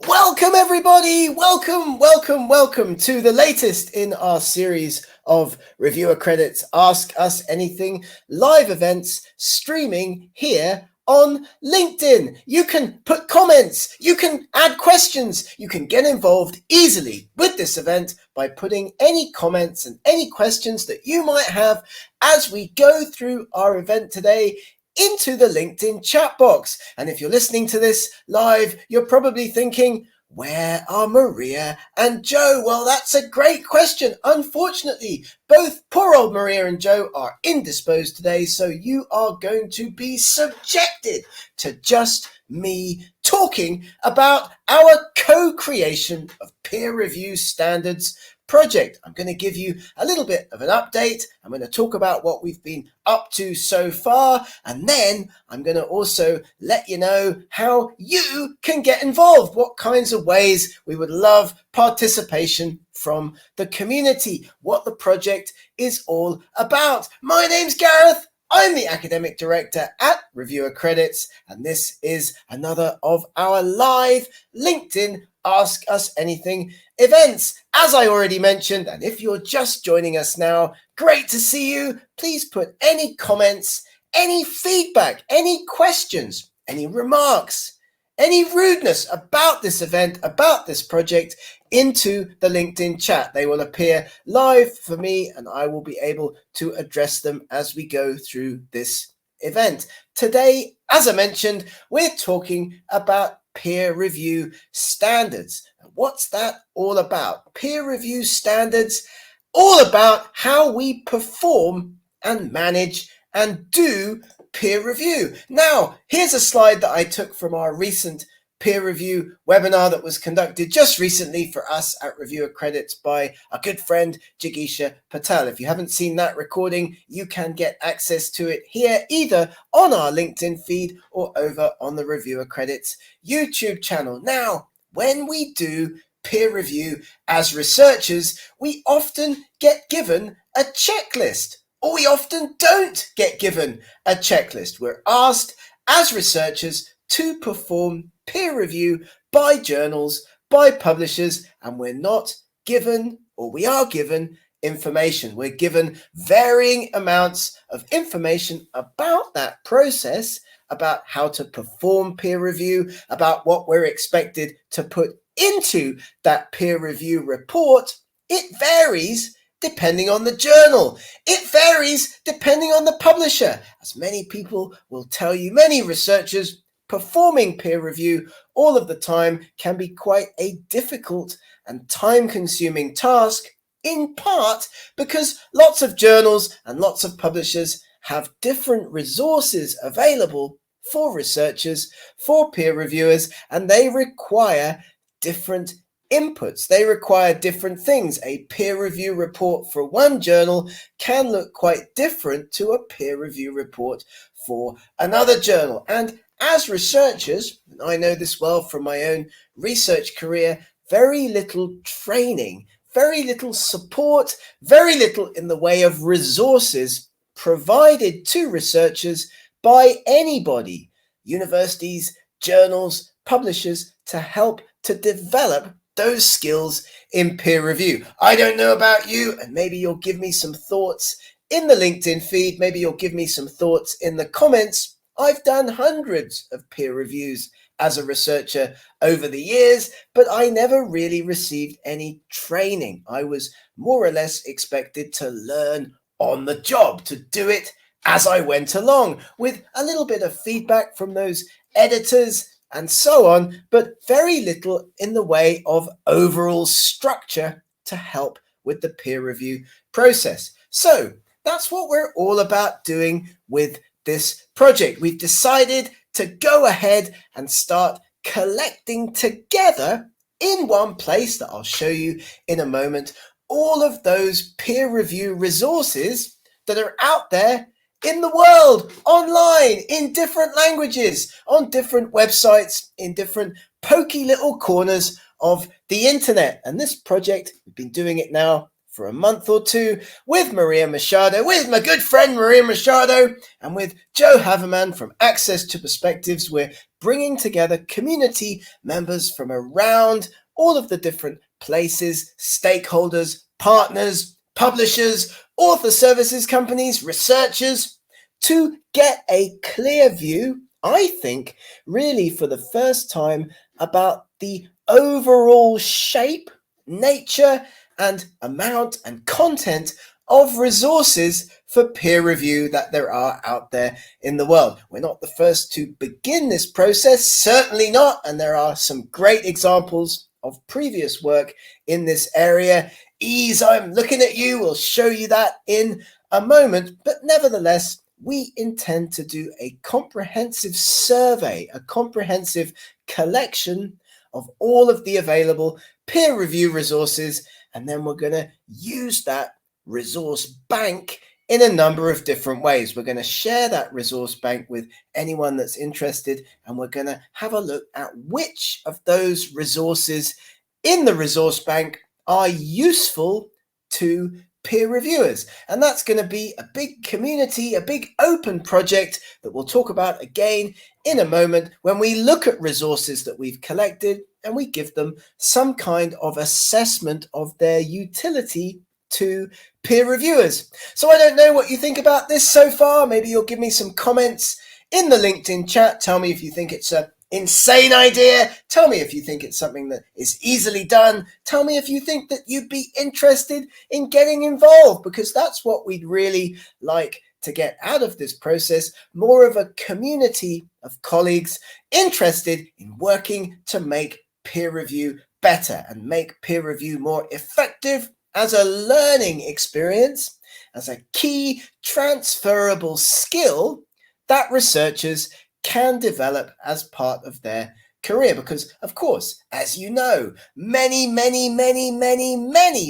Welcome everybody, welcome to the latest in our series of Reviewer Credits Ask Us Anything live events streaming here on LinkedIn. You can put comments, you can add questions, you can get involved easily with this event by putting any comments and any questions that you might have as we go through our event today into the LinkedIn chat box. And if you're listening to this live, you're probably thinking, where are Maria and Joe? Well, that's a great question. Unfortunately, both poor old Maria and Joe are indisposed today, so you are going to be subjected to just me talking about our co-creation of peer review standards project. I'm going to give you a little bit of an update. I'm going to talk about what we've been up to so far, and then I'm going to also let you know how you can get involved, what kinds of ways we would love participation from the community, what the project is all about. My name's Gareth. I'm the Academic Director at Reviewer Credits, and this is another of our live LinkedIn Ask Us Anything events. As I already mentioned, and if you're just joining us now, great to see you. Please put any comments, any feedback, any questions, any remarks, any rudeness about this event, about this project into the LinkedIn chat. They will appear live for me and I will be able to address them as we go through this event. Today, as I mentioned, we're talking about peer review standards. What's that all about? Peer review standards, all about how we perform and manage and do peer review. Now, here's a slide that I took from our recent peer review webinar that was conducted just recently for us at Reviewer Credits by a good friend, Jigisha Patel. If you haven't seen that recording, you can get access to it here, either on our LinkedIn feed or over on the Reviewer Credits YouTube channel. Now, when we do peer review as researchers, we often get given a checklist, or we often don't get given a checklist. We're asked as researchers to perform peer review by journals, by publishers, and we're not given, or we are given, information. We're given varying amounts of information about that process, about how to perform peer review, about what we're expected to put into that peer review report. It varies depending on the journal. It varies depending on the publisher. As many people will tell you, many researchers, performing peer review all of the time can be quite a difficult and time-consuming task, in part because lots of journals and lots of publishers have different resources available for researchers, for peer reviewers, and they require different inputs. They require different things. A peer review report for one journal can look quite different to a peer review report for another journal. And as researchers, I know this well from my own research career, very little training, very little support, very little in the way of resources provided to researchers by anybody, universities, journals, publishers, to help to develop those skills in peer review. I don't know about you, and maybe you'll give me some thoughts in the LinkedIn feed, maybe you'll give me some thoughts in the comments. I've done hundreds of peer reviews as a researcher over the years, but I never really received any training. I was more or less expected to learn on the job, to do it as I went along, with a little bit of feedback from those editors and so on, but very little in the way of overall structure to help with the peer review process. So that's what we're all about doing with this project. We've decided to go ahead and start collecting together in one place that I'll show you in a moment, all of those peer review resources that are out there in the world, online, in different languages, on different websites, in different pokey little corners of the internet. And this project, we've been doing it now for a month or two with Maria Machado, with my good friend Maria Machado, and with Joe Haverman from Access to Perspectives. We're bringing together community members from around all of the different places, stakeholders, partners, publishers, author services companies, researchers, to get a clear view, I think, really for the first time, about the overall shape, nature, and amount and content of resources for peer review that there are out there in the world. We're not the first to begin this process, certainly not, and there are some great examples of previous work in this area. Ease, I'm looking at you, we'll show you that in a moment, but nevertheless, we intend to do a comprehensive survey, a comprehensive collection of all of the available peer review resources, and then we're going to use that resource bank in a number of different ways. We're going to share that resource bank with anyone that's interested, and we're going to have a look at which of those resources in the resource bank are useful to peer reviewers. And that's going to be a big community, a big open project that we'll talk about again in a moment when we look at resources that we've collected and we give them some kind of assessment of their utility to peer reviewers. So I don't know what you think about this so far. Maybe you'll give me some comments in the LinkedIn chat. Tell me if you think it's a insane idea. Tell me if you think it's something that is easily done. Tell me if you think that you'd be interested in getting involved, because that's what we'd really like to get out of this process, more of a community of colleagues interested in working to make peer review better and make peer review more effective as a learning experience, as a key transferable skill that researchers can develop as part of their career. Because, of course, as you know, many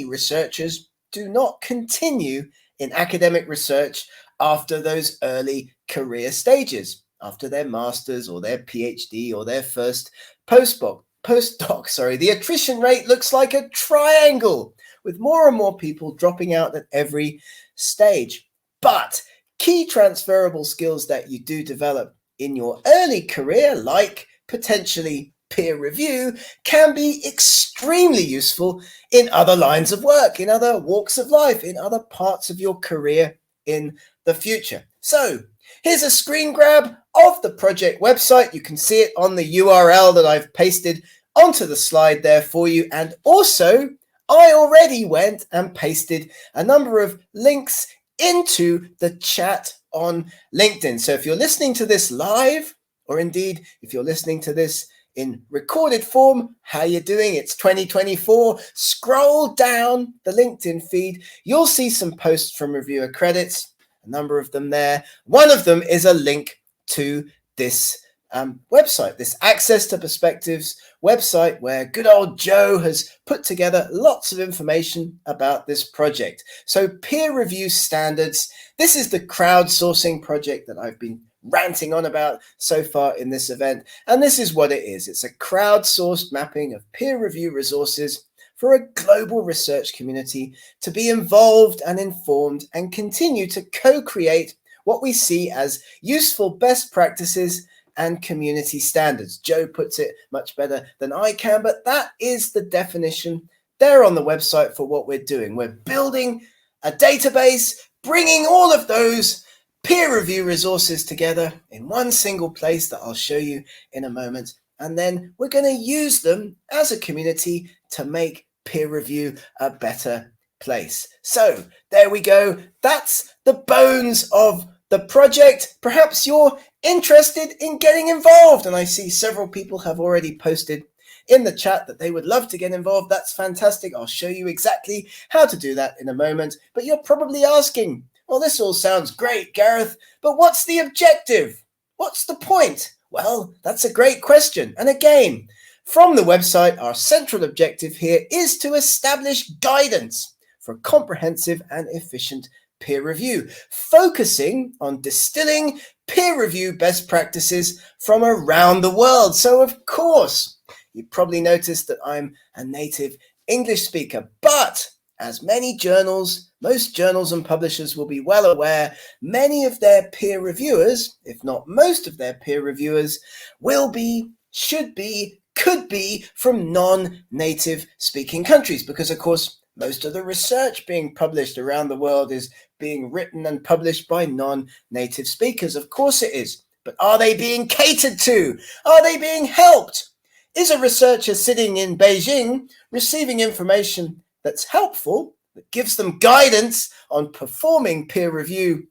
researchers do not continue in academic research after those early career stages, after their master's or their PhD or their first postdoc. The attrition rate looks like a triangle, with more and more people dropping out at every stage. But key transferable skills that you do develop in your early career, like potentially peer review, can be extremely useful in other lines of work, in other walks of life, in other parts of your career in the future. So here's a screen grab of the project website. You can see it on the URL that I've pasted onto the slide there for you. And also, I already went and pasted a number of links into the chat on LinkedIn. So if you're listening to this live, or indeed if you're listening to this in recorded form, how you doing? It's 2024. Scroll down the LinkedIn feed. You'll see some posts from Reviewer Credits, a number of them there. One of them is a link to this website, this Access to Perspectives website, where good old Joe has put together lots of information about this project. So peer review standards, this is the crowdsourcing project that I've been ranting on about so far in this event. And this is what it is. It's a crowdsourced mapping of peer review resources for a global research community to be involved and informed and continue to co-create what we see as useful best practices and community standards. Joe puts it much better than I can, but that is the definition there on the website for what we're doing. We're building a database, bringing all of those peer review resources together in one single place that I'll show you in a moment. And then we're going to use them as a community to make peer review a better place. So there we go. That's the bones of the project. Perhaps you're interested in getting involved, and I see several people have already posted in the chat that they would love to get involved. That's fantastic. I'll show you exactly how to do that in a moment. But you're probably asking, well, this all sounds great, Gareth, but what's the objective? What's the point? Well, that's a great question. And again, from the website, our central objective here is to establish guidance for comprehensive and efficient peer review, focusing on distilling peer review best practices from around the world. So, of course, you probably noticed that I'm a native English speaker, but as most journals and publishers will be well aware, many of their peer reviewers, if not most of their peer reviewers, will be, should be, could be from non-native speaking countries, because of course most of the research being published around the world is being written and published by non-native speakers. Of course it is. But are they being catered to? Are they being helped? Is a researcher sitting in Beijing receiving information that's helpful, that gives them guidance on performing peer review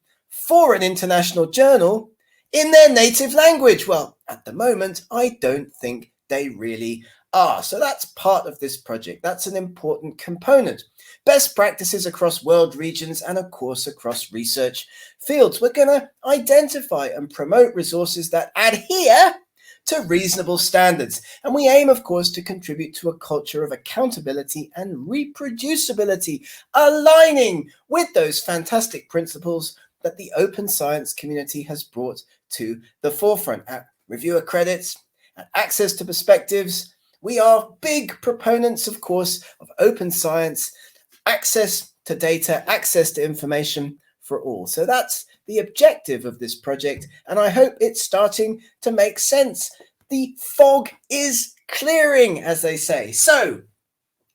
for an international journal in their native language? Well, at the moment, I don't think they really are. So that's part of this project. That's an important component. Best practices across world regions and, of course, across research fields. We're going to identify and promote resources that adhere to reasonable standards. And we aim, of course, to contribute to a culture of accountability and reproducibility, aligning with those fantastic principles that the open science community has brought to the forefront. At Reviewer Credits, at Access to Perspectives, we are big proponents, of course, of open science, access to data, access to information for all. So that's the objective of this project, and I hope it's starting to make sense. The fog is clearing, as they say. So,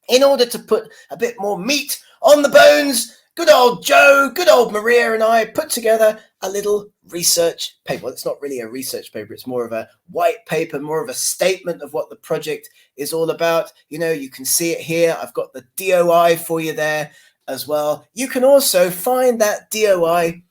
in order to put a bit more meat on the bones, good old Joe, good old Maria and I put together a little research paper. Well, it's not really a research paper, it's more of a white paper, more of a statement of what the project is all about. You know, you can see it here. I've got the DOI for you there as well. You can also find that DOI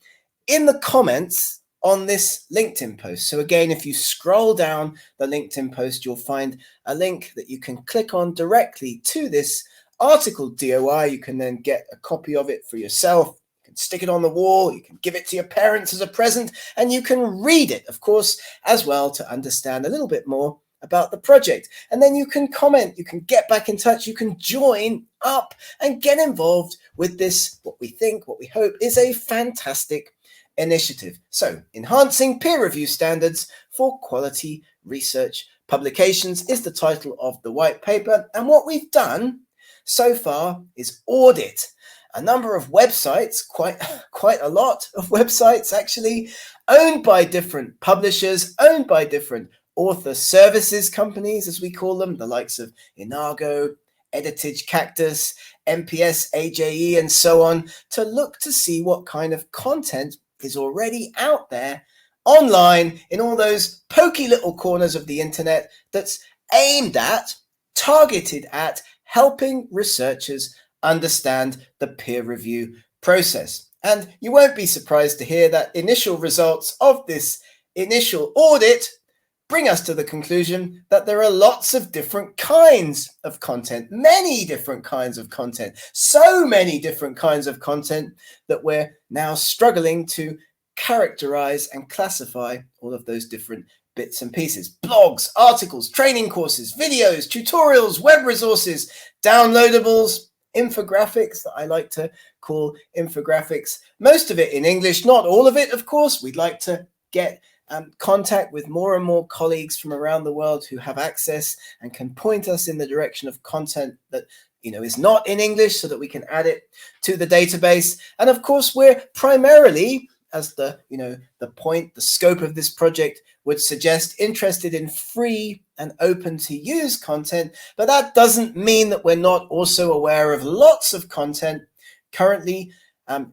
in the comments on this LinkedIn post. So again, if you scroll down the LinkedIn post, you'll find a link that you can click on directly to this article DOI. You can then get a copy of it for yourself. You can stick it on the wall. You can give it to your parents as a present, and you can read it, of course, as well, to understand a little bit more about the project. And then you can comment, you can get back in touch, you can join up and get involved with this, what we think, what we hope is a fantastic initiative. So, enhancing peer review standards for quality research publications is the title of the white paper. And what we've done so far is audit a number of websites, quite a lot of websites actually, owned by different publishers, owned by different author services companies, as we call them, the likes of Inago, Editage Cactus, MPS, AJE, and so on, to look to see what kind of content is already out there online in all those pokey little corners of the internet that's aimed at, targeted at, helping researchers understand the peer review process. And you won't be surprised to hear that initial results of this initial audit bring us to the conclusion that there are lots of different kinds of content, many different kinds of content, so many different kinds of content that we're now struggling to characterize and classify all of those different bits and pieces. Blogs, articles, training courses, videos, tutorials, web resources, downloadables, infographics that I like to call infographics, most of it in English, not all of it, of course. We'd like to get contact with more and more colleagues from around the world who have access and can point us in the direction of content that is not in English, so that we can add it to the database. And of course, we're primarily, as the scope of this project would suggest, interested in free and open to use content. But that doesn't mean that we're not also aware of lots of content currently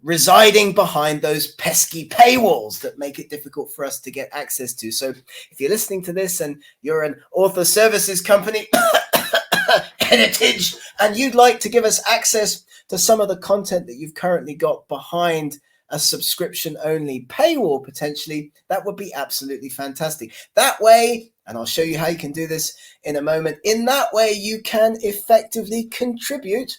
residing behind those pesky paywalls that make it difficult for us to get access to. So if you're listening to this and you're an author services company, Heritage, and you'd like to give us access to some of the content that you've currently got behind a subscription-only paywall, potentially, that would be absolutely fantastic. That way, and I'll show you how you can do this in a moment, in that way you can effectively contribute,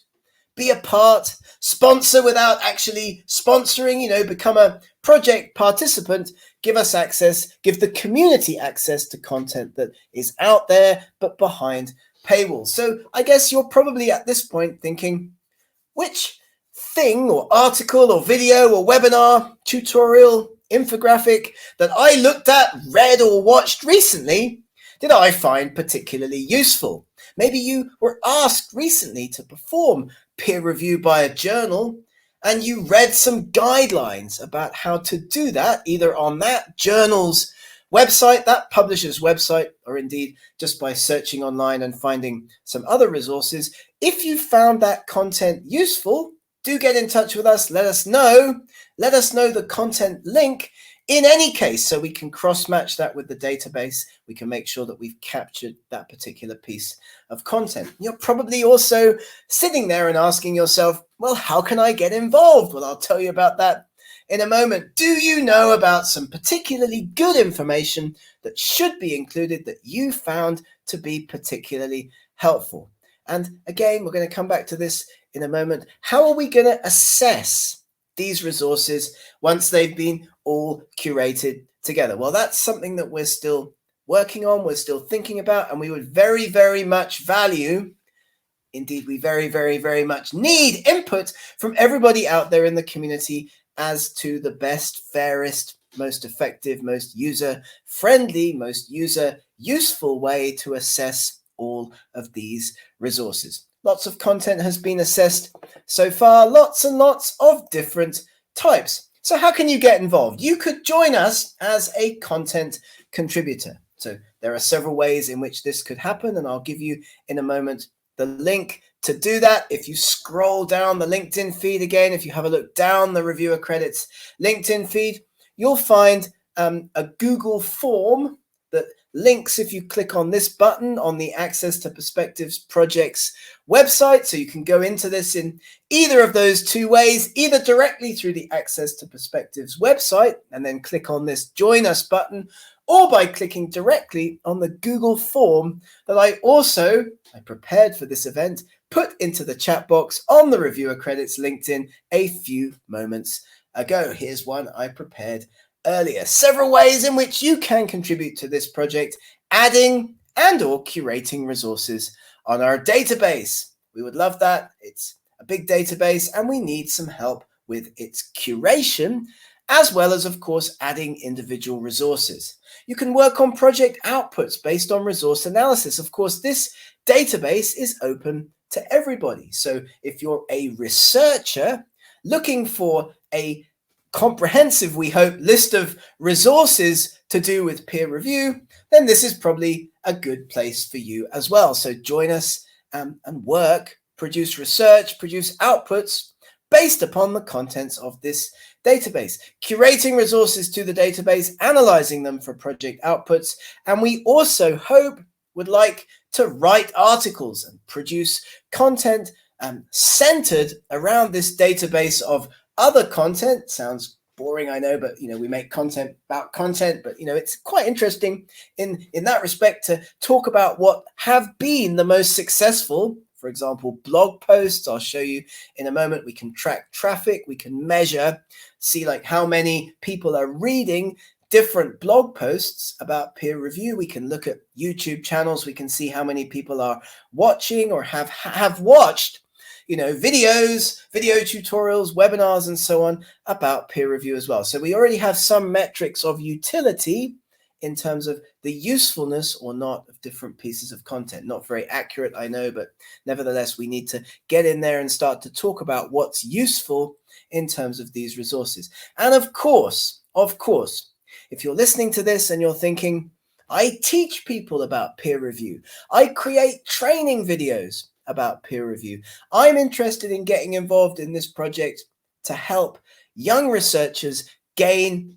be a part, sponsor without actually sponsoring, become a project participant, give us access, give the community access to content that is out there, but behind paywalls. So I guess you're probably at this point thinking, which thing or article or video or webinar, tutorial, infographic that I looked at, read, or watched recently did I find particularly useful? Maybe you were asked recently to perform peer review by a journal and you read some guidelines about how to do that, either on that journal's website, that publisher's website, or indeed just by searching online and finding some other resources. If you found that content useful, do get in touch with us. Let us know. Let us know the content link in any case, so we can cross-match that with the database. We can make sure that we've captured that particular piece of content. You're probably also sitting there and asking yourself, well, how can I get involved? Well, I'll tell you about that in a moment. Do you know about some particularly good information that should be included that you found to be particularly helpful? And again, we're going to come back to this in a moment. How are we going to assess these resources once they've been all curated together? Well, that's something that we're still working on, we're still thinking about, and we would very, very much value, indeed we very, very, very much need input from everybody out there in the community as to the best, fairest, most effective, most user-friendly, most user-useful way to assess all of these resources. Lots of content has been assessed so far, lots and lots of different types. So how can you get involved? You could join us as a content contributor. So there are several ways in which this could happen, and I'll give you in a moment the link to do that. If you scroll down the LinkedIn feed again, if you have a look down the Reviewer Credits LinkedIn feed, you'll find a Google form that links if you click on this button on the Access to Perspectives Project's website. So you can go into this in either of those two ways, either directly through the Access to Perspectives website and then click on this Join Us button, or by clicking directly on the Google form that I prepared for this event, put into the chat box on the Reviewer Credits LinkedIn a few moments ago. Here's one I prepared earlier. Several ways in which you can contribute to this project, adding and or curating resources on our database. We would love that. It's a big database and we need some help with its curation, as well as, of course, adding individual resources. You can work on project outputs based on resource analysis. Of course, this database is open to everybody. So if you're a researcher looking for a comprehensive, we hope, list of resources to do with peer review, then this is probably a good place for you as well. So join us and work, produce research, produce outputs based upon the contents of this database, curating resources to the database, analyzing them for project outputs. And we also would like to write articles and produce content centered around this database of other content. Sounds boring, I know, but we make content about content, but it's quite interesting in that respect to talk about what have been the most successful. For example, blog posts. I'll show you in a moment. We can track traffic, we can measure, see like how many people are reading different blog posts about peer review. We can look at YouTube channels, we can see how many people are watching or have watched videos, video tutorials, webinars, and so on about peer review as well. So we already have some metrics of utility in terms of the usefulness or not of different pieces of content. Not very accurate, I know, but nevertheless, we need to get in there and start to talk about what's useful in terms of these resources. And of course, if you're listening to this and you're thinking, I teach people about peer review, I create training videos about peer review, I'm interested in getting involved in this project to help young researchers gain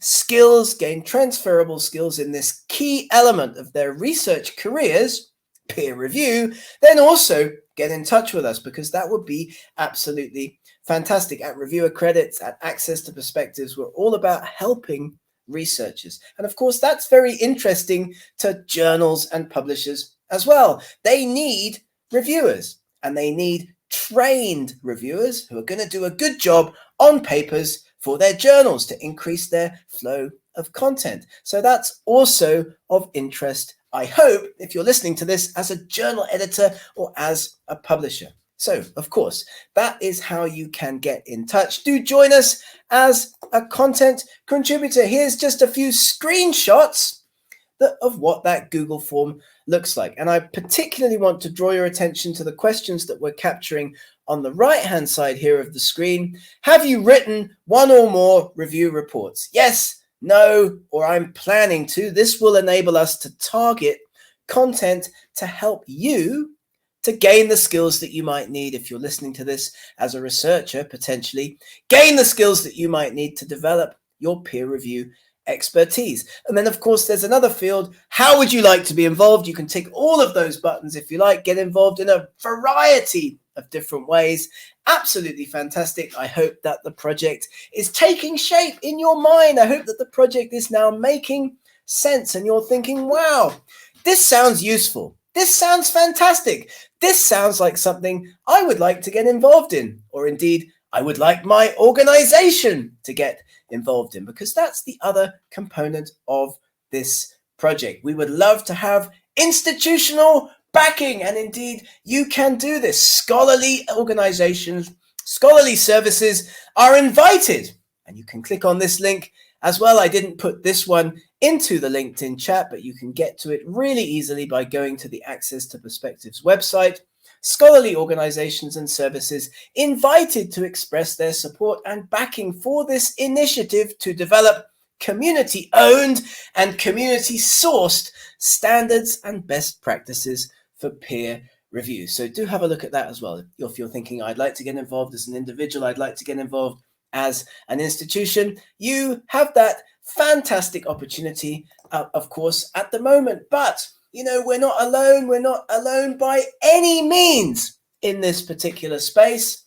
transferable skills in this key element of their research careers, peer review, then also get in touch with us, because that would be absolutely fantastic. At Reviewer Credits, at Access to Perspectives, we're all about helping researchers. And of course, that's very interesting to journals and publishers as well. They need reviewers, and they need trained reviewers who are going to do a good job on papers for their journals to increase their flow of content. So that's also of interest, I hope, if you're listening to this as a journal editor or as a publisher. So, of course, that is how you can get in touch. Do join us as a content contributor. Here's just a few screenshots of what that Google form looks like. And I particularly want to draw your attention to the questions that we're capturing on the right-hand side here of the screen. Have you written one or more review reports? Yes, no, or I'm planning to. This will enable us to target content to help you to gain the skills that you might need if you're listening to this as a researcher, potentially. Gain the skills that you might need to develop your peer review expertise. And then, of course, there's another field. How would you like to be involved? You can tick all of those buttons if you like. Get involved in a variety of different ways. Absolutely fantastic. I hope that the project is taking shape in your mind. I hope that the project is now making sense and you're thinking, wow, this sounds useful. This sounds fantastic. This sounds like something I would like to get involved in, or indeed, I would like my organization to get involved in, because that's the other component of this project. We would love to have institutional backing, and indeed, you can do this. Scholarly organizations, scholarly services are invited, and you can click on this link as well. I didn't put this one into the LinkedIn chat, but you can get to it really easily by going to the Access to Perspectives website. Scholarly organizations and services invited to express their support and backing for this initiative to develop community-owned and community-sourced standards and best practices for peer review. So do have a look at that as well. If you're thinking, I'd like to get involved as an individual, I'd like to get involved as an institution, you have that fantastic opportunity, of course, at the moment. But you know, we're not alone. We're not alone by any means in this particular space.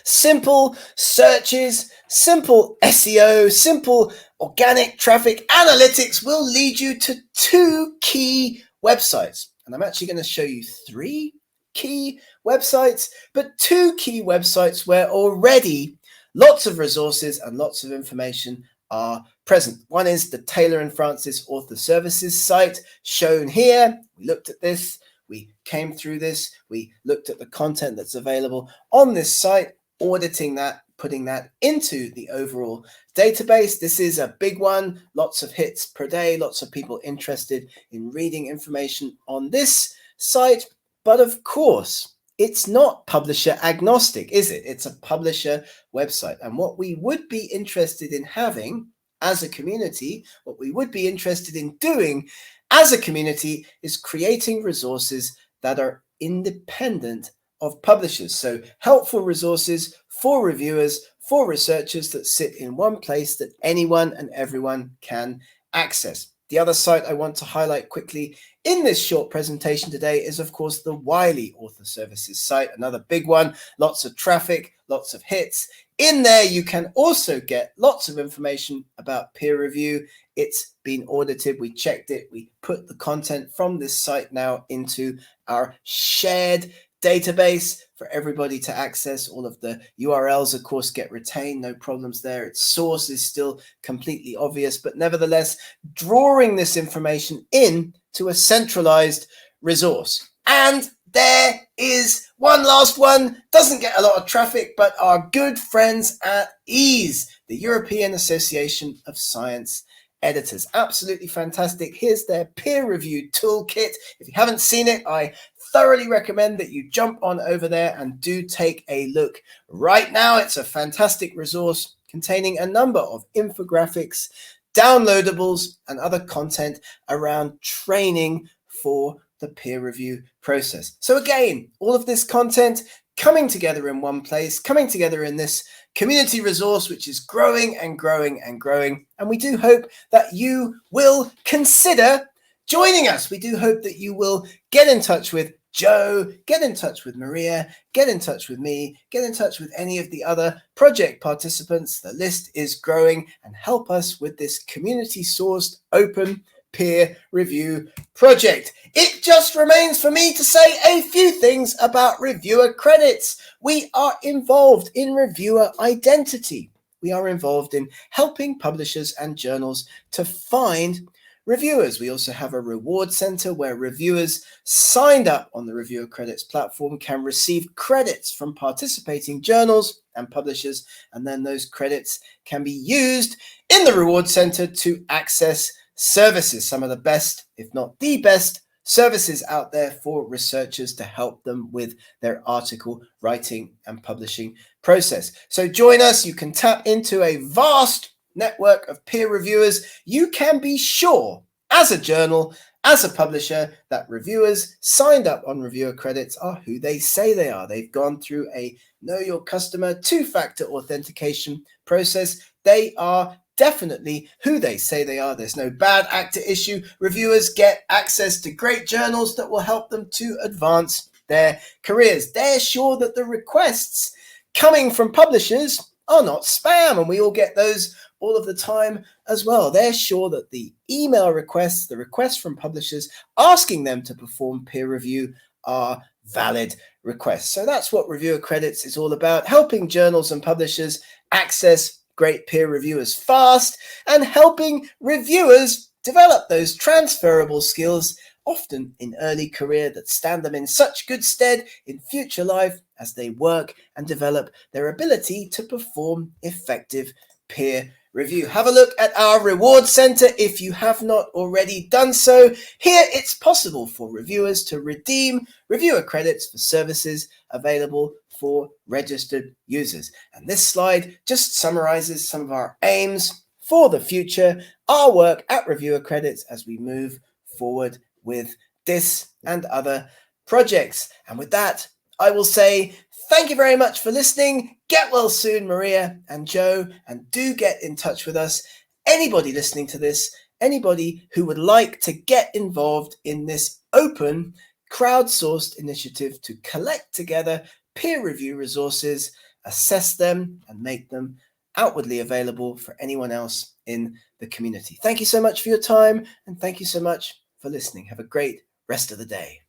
Simple searches, simple SEO, simple organic traffic analytics will lead you to 2 key websites. And I'm actually going to show you 3 key websites, but 2 key websites where already lots of resources and lots of information are present. One is the Taylor and Francis Author Services site shown here. We looked at this, we came through this, we looked at the content that's available on this site, auditing that, putting that into the overall database. This is a big one, lots of hits per day, lots of people interested in reading information on this site. But of course, it's not publisher agnostic, is it? It's a publisher website. And what we would be interested in having as a community, what we would be interested in doing as a community is creating resources that are independent of publishers. So helpful resources for reviewers, for researchers that sit in one place that anyone and everyone can access. The other site I want to highlight quickly in this short presentation today is, of course, the Wiley Author Services site, another big one, lots of traffic, lots of hits. In there, you can also get lots of information about peer review. It's been audited, we checked it, we put the content from this site now into our shared database for everybody to access. All of the URLs, of course, get retained, no problems there. Its source is still completely obvious, but nevertheless, drawing this information in to a centralized resource. And there is one last one, doesn't get a lot of traffic, but our good friends at EASE, the European Association of Science Editors. Absolutely fantastic. Here's their peer review toolkit. If you haven't seen it, I thoroughly recommend that you jump on over there and do take a look right now. It's a fantastic resource containing a number of infographics, downloadables, and other content around training for the peer review process. So again, all of this content coming together in one place, coming together in this community resource, which is growing and growing and growing. And we do hope that you will consider joining us. We do hope that you will get in touch with Joe, get in touch with Maria, get in touch with me, get in touch with any of the other project participants. The list is growing, and help us with this community-sourced open peer review project. It just remains for me to say a few things about reviewer credits. We are involved in reviewer identity. We are involved in helping publishers and journals to find reviewers. We also have a reward center where reviewers signed up on the Reviewer Credits platform can receive credits from participating journals and publishers, and then those credits can be used in the reward center to access services, some of the best, if not the best, services out there for researchers to help them with their article writing and publishing process. So join us. You can tap into a vast network of peer reviewers. You can be sure, as a journal, as a publisher, that reviewers signed up on reviewer credits are who they say they are. They've gone through a know your customer two-factor authentication process. They are definitely who they say they are. There's no bad actor issue. Reviewers get access to great journals that will help them to advance their careers. They're sure that the requests coming from publishers are not spam, and we all get those all of the time as well. They're sure that the email requests, the requests from publishers asking them to perform peer review are valid requests. So that's what Reviewer Credits is all about, helping journals and publishers access great peer reviewers fast and helping reviewers develop those transferable skills, often in early career, that stand them in such good stead in future life as they work and develop their ability to perform effective peer review. Have a look at our reward center if you have not already done so. Here it's possible for reviewers to redeem reviewer credits for services available for registered users. And this slide just summarizes some of our aims for the future, our work at Reviewer Credits as we move forward with this and other projects. And with that, I will say thank you very much for listening. Get well soon, Maria and Joe, and do get in touch with us. Anybody listening to this, anybody who would like to get involved in this open, crowdsourced initiative to collect together peer review resources, assess them, and make them outwardly available for anyone else in the community. Thank you so much for your time, and thank you so much for listening. Have a great rest of the day.